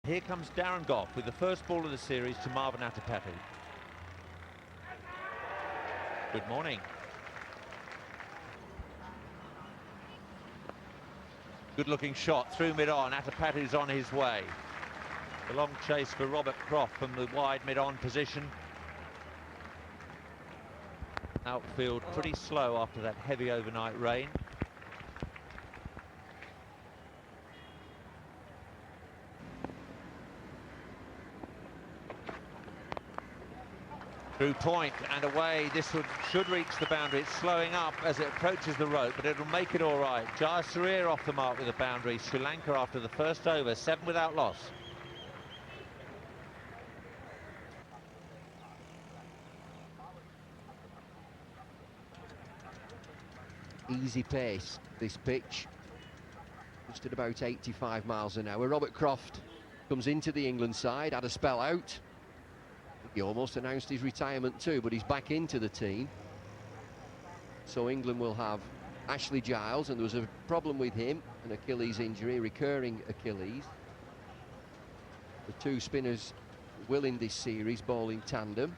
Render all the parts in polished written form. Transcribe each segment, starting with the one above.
Here comes Darren Goff with the first ball of the series to Marvan Atapattu. Good morning. Good-looking shot through mid-on. Atapattu's on his way. The long chase for Robert Croft from the wide mid-on position. Outfield pretty slow after that heavy overnight rain. Through point and away. This should reach the boundary. It's slowing up as it approaches the rope, but it'll make it all right. Jayasuriya off the mark with a boundary. Sri Lanka after the first over, 7 without loss. Easy pace, this pitch. Just at about 85 miles an hour. Robert Croft comes into the England side, had a spell out. He almost announced his retirement too, but he's back into the team. So England will have Ashley Giles, and there was a problem with him, an Achilles injury, recurring Achilles. The two spinners will in this series bowl in tandem.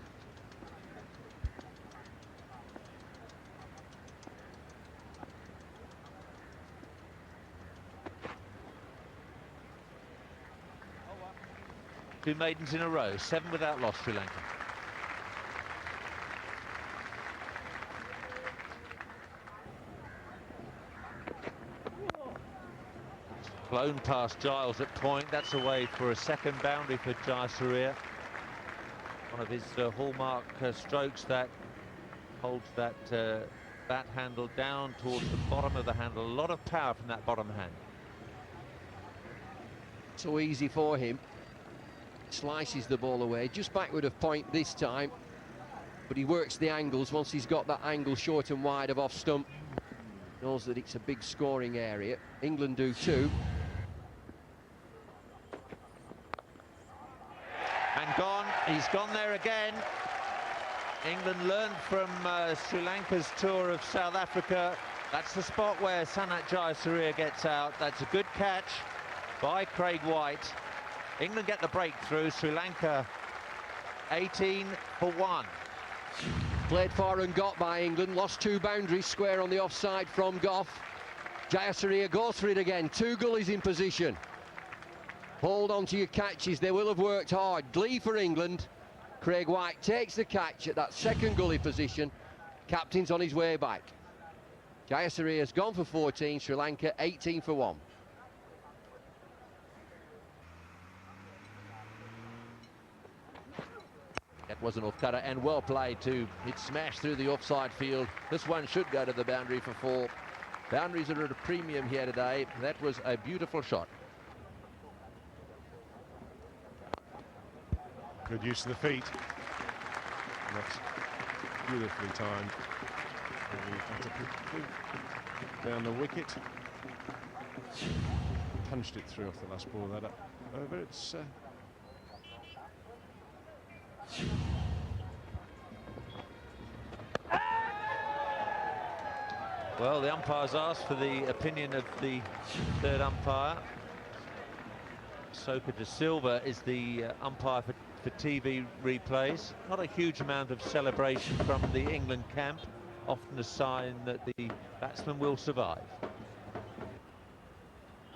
Two maidens in a row, 7 without loss, Sri Lanka. Blown past Giles at point. That's away for a second boundary for Jayasuriya. One of his hallmark strokes that holds that bat handle down towards the bottom of the handle. A lot of power from that bottom hand. So easy for him. Slices the ball away, just backward of point this time, but he works the angles. Once he's got that angle short and wide of off stump, knows that it's a big scoring area. England do too. And gone, he's gone there again. England learned from Sri Lanka's tour of South Africa. That's the spot where Sanat Jayasuriya gets out. That's a good catch by Craig White. England get the breakthrough. Sri Lanka 18 for 1. Played for and got by England. Lost 2 boundaries square on the offside from Goff. Jayasuriya goes for it again. 2 gullies in position. Hold on to your catches. They will have worked hard. Glee for England. Craig White takes the catch at that second gully position. Captain's on his way back. Jayasuriya's gone for 14. Sri Lanka 18 for 1. That was an off-cutter and well played too. It smashed through the offside field. This one should go to the boundary for 4. Boundaries are at a premium here today. That was a beautiful shot. Good use of the feet. That's beautifully timed. Down the wicket. Punched it through off the last ball that up over. It's well, the umpires asked for the opinion of the third umpire. Soka DeSilva is the umpire for TV replays. Not a huge amount of celebration from the England camp, often a sign that the batsman will survive.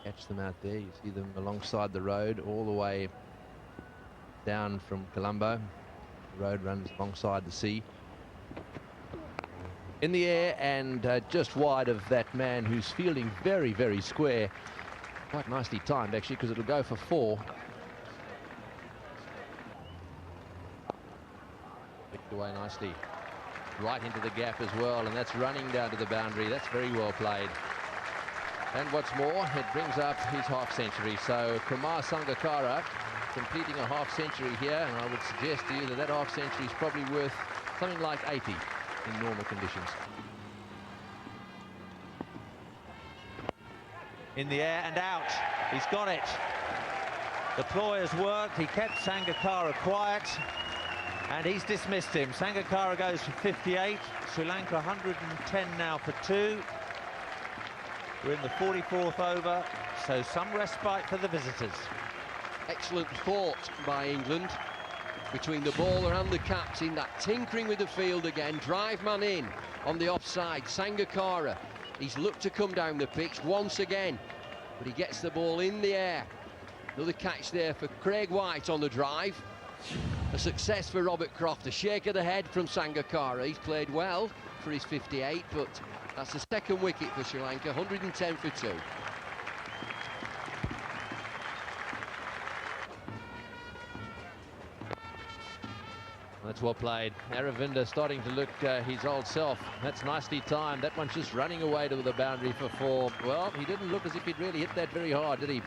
Catch them out there. You see them alongside the road all the way down from Colombo. The road runs alongside the sea. In the air and just wide of that man who's fielding very, very square. Quite nicely timed actually, because it'll go for 4. Picked away nicely. Right into the gap as well, and that's running down to the boundary. That's very well played. And what's more, it brings up his half-century. So Kumar Sangakkara completing a half-century here, and I would suggest to you that that half-century is probably worth something like 80 in normal conditions. In the air and out. He's got it. The ploy has worked. He kept Sangakkara quiet, and he's dismissed him. Sangakkara goes for 58. Sri Lanka 110 now for 2. We're in the 44th over, so some respite for the visitors. Excellent thought by England between the bowler and the captain, that tinkering with the field again, drive man in on the offside. Sangakkara, he's looked to come down the pitch once again, but he gets the ball in the air. Another catch there for Craig White on the drive. A success for Robert Croft, a shake of the head from Sangakkara. He's played well for his 58, but that's the second wicket for Sri Lanka, 110 for 2. That's well played. Aravinda starting to look his old self. That's nicely timed. That one's just running away to the boundary for 4. Well, he didn't look as if he'd really hit that very hard, did he?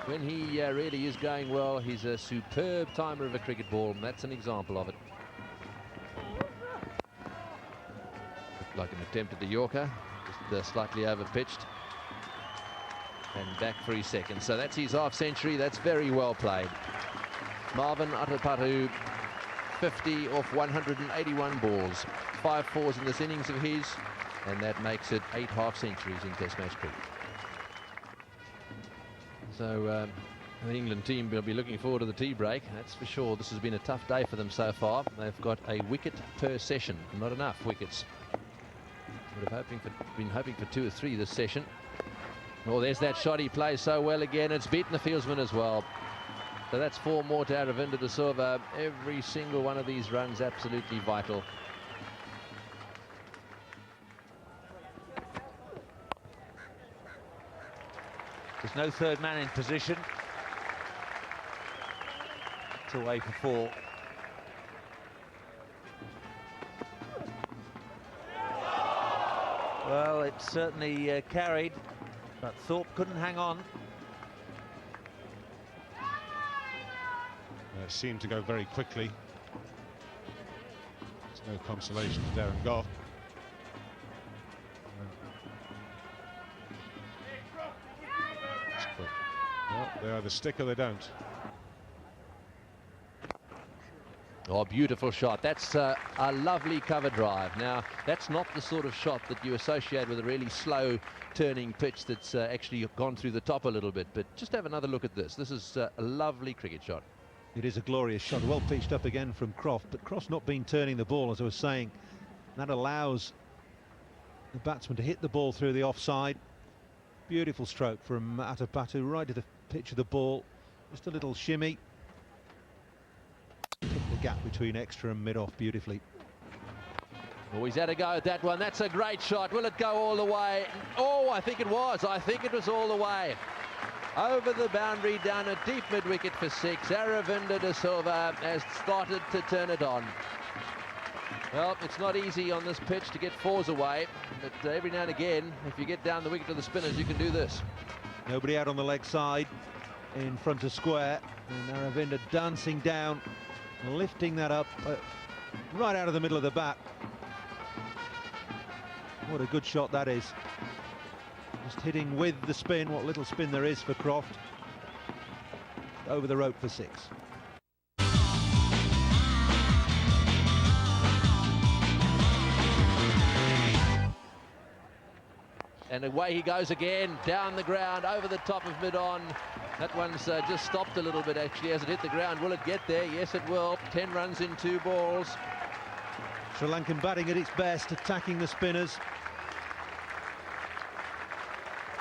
When he really is going well, he's a superb timer of a cricket ball, and that's an example of it. Looked like an attempt at the Yorker, just slightly over-pitched. And back for his second. So that's his half-century. That's very well played. Marvan Atapattu, 50 off 181 balls. 5 fours in this innings of his, and that makes it 8 half-centuries in Test match cricket. So the England team will be looking forward to the tea break, that's for sure. This has been a tough day for them so far. They've got a wicket per session, not enough wickets. Would have been hoping for 2 or 3 this session. Oh, there's that shot. He plays so well again. It's beaten the fieldsman as well. So that's 4 more to Aravinda DeSilva. Every single one of these runs absolutely vital. There's no third man in position. It's away for 4. Well, it certainly carried, but Thorpe couldn't hang on. It seemed to go very quickly. There's no consolation for Darren Gough. Well, they either stick or they don't. Oh, beautiful shot. That's a lovely cover drive. Now, that's not the sort of shot that you associate with a really slow turning pitch that's actually gone through the top a little bit. But just have another look at this. This is a lovely cricket shot. It is a glorious shot, well pitched up again from Croft, but Croft's not been turning the ball, as I was saying. That allows the batsman to hit the ball through the offside. Beautiful stroke from Atapattu, right to the pitch of the ball. Just a little shimmy. Took the gap between extra and mid-off beautifully. Oh, he's had a go at that one. That's a great shot. Will it go all the way? Oh, I think it was. I think it was all the way. Over the boundary, down a deep mid-wicket for 6. Aravinda DeSilva has started to turn it on. Well, it's not easy on this pitch to get 4s away, but every now and again, if you get down the wicket to the spinners, you can do this. Nobody out on the leg side in front of square, and Aravinda dancing down, lifting that up right out of the middle of the bat. What a good shot that is. Just hitting with the spin, what little spin there is for Croft. Over the rope for 6. And away he goes again, down the ground, over the top of mid-on. That one's just stopped a little bit, actually, as it hit the ground. Will it get there? Yes, it will. 10 runs in 2 balls. Sri Lankan batting at its best, attacking the spinners.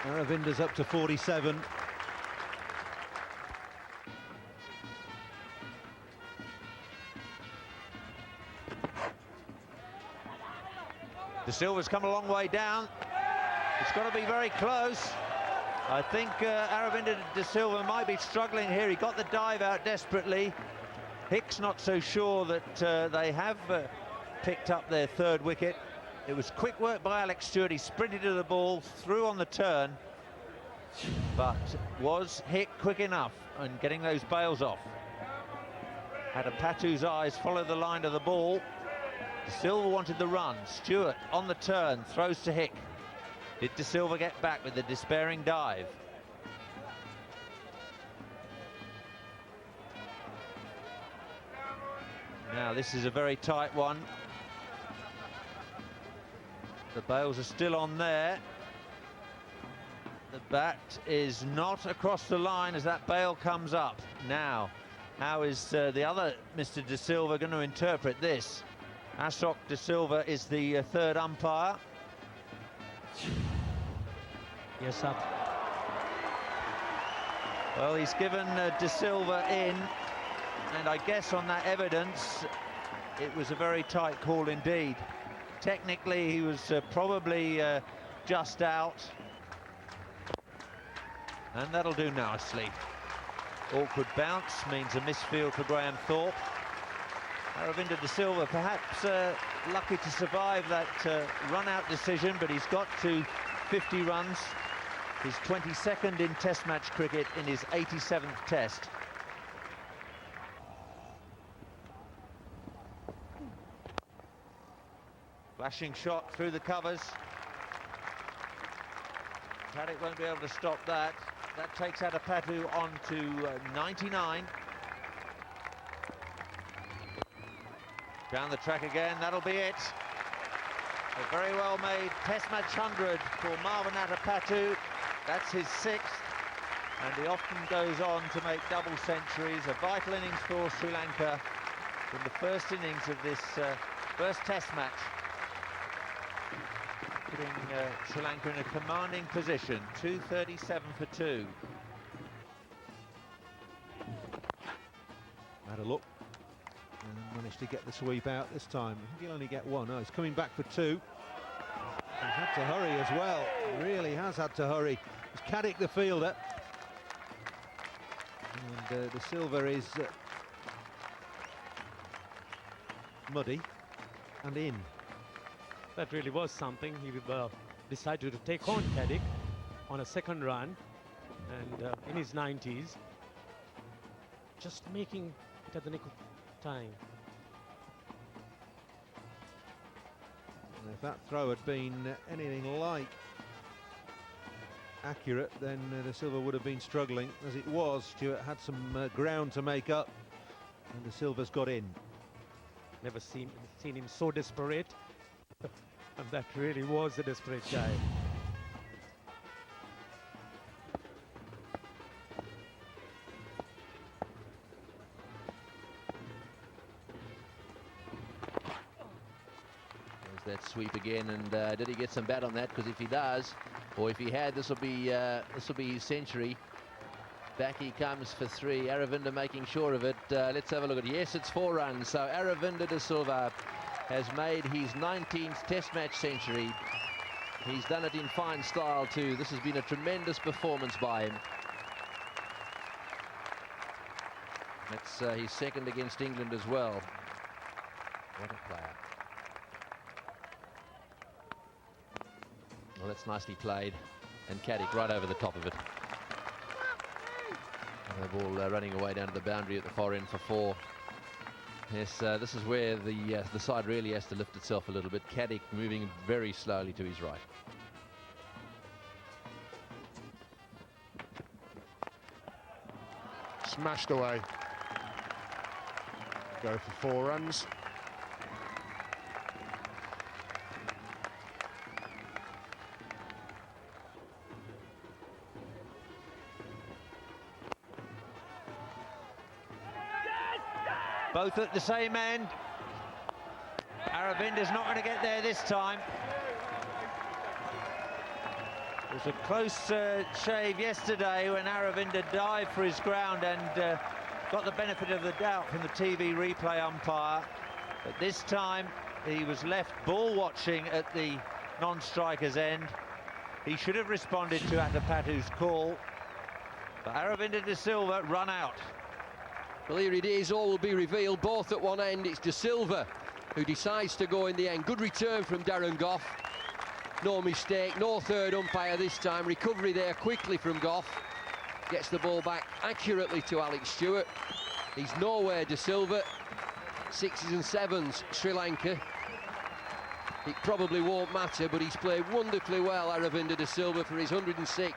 Aravinda's up to 47. DeSilva's come a long way down. It's got to be very close. I think Aravinda DeSilva might be struggling here. He got the dive out desperately. Hicks not so sure that they have picked up their 3rd wicket. It was quick work by Alex Stewart. He sprinted to the ball, threw on the turn, but was Hick quick enough in getting those bails off? Atapattu's eyes follow the line of the ball. DeSilva wanted the run. Stewart on the turn, throws to Hick. Did DeSilva get back with the despairing dive? Now this is a very tight one. The bails are still on there. The bat is not across the line as that bail comes up. now. How is the other Mr. DeSilva going to interpret this? Ashok DeSilva is the third umpire. Yes, sir. Well, he's given DeSilva in, and I guess on that evidence, it was a very tight call indeed. Technically, he was probably just out, and that'll do nicely. Awkward bounce means a misfield for Graham Thorpe. Aravinda DeSilva perhaps lucky to survive that run-out decision, but he's got to 50 runs. His 22nd in Test match cricket in his 87th Test. Flashing shot through the covers. Paddock won't be able to stop that. That takes Atapattu on to 99. Down the track again, that'll be it. A very well made Test match 100 for Marvan Atapattu. That's his 6th, and he often goes on to make double centuries. A vital innings for Sri Lanka in the first innings of this first Test match, putting Sri Lanka in a commanding position. 237 for 2. Had a look and managed to get the sweep out this time. I think he'll only get one. Oh, he's coming back for 2. He's had to hurry as well. He really has had to hurry. It's Caddick the fielder. And DeSilva is muddy and in. That really was something. He decided to take on Caddick on a second run, and in his 90s, just making it at the nick of time. And if that throw had been anything like accurate, then DeSilva would have been struggling. As it was, Stuart had some ground to make up, and DeSilva's got in. Never seen him so desperate. And that really was a desperate guy. There's that sweep again, and did he get some bat on that? Because if he does, or if he had, this will be his century. Back he comes for 3. Aravinda making sure of it. Let's have a look at it. Yes, it's 4 runs. So Aravinda DeSilva has made his 19th Test match century. He's done it in fine style too. This has been a tremendous performance by him. That's his 2nd against England as well. What a player. Well, that's nicely played. And Caddick right over the top of it. And the ball running away down to the boundary at the far end for 4. Yes, this is where the side really has to lift itself a little bit. Caddick moving very slowly to his right. Smashed away. Go for 4 runs. Both at the same end. Aravinda's not going to get there this time. It was a close shave yesterday when Aravinda dived for his ground and got the benefit of the doubt from the TV replay umpire. But this time he was left ball watching at the non-striker's end. He should have responded to Atapattu's call. But Aravinda DeSilva run out. Well, here it is, all will be revealed, both at one end. It's DeSilva who decides to go in the end. Good return from Darren Gough. No mistake, no third umpire this time. Recovery there quickly from Gough. Gets the ball back accurately to Alex Stewart. He's nowhere, DeSilva. 6s and 7s, Sri Lanka. It probably won't matter, but he's played wonderfully well, Aravinda DeSilva, for his 106.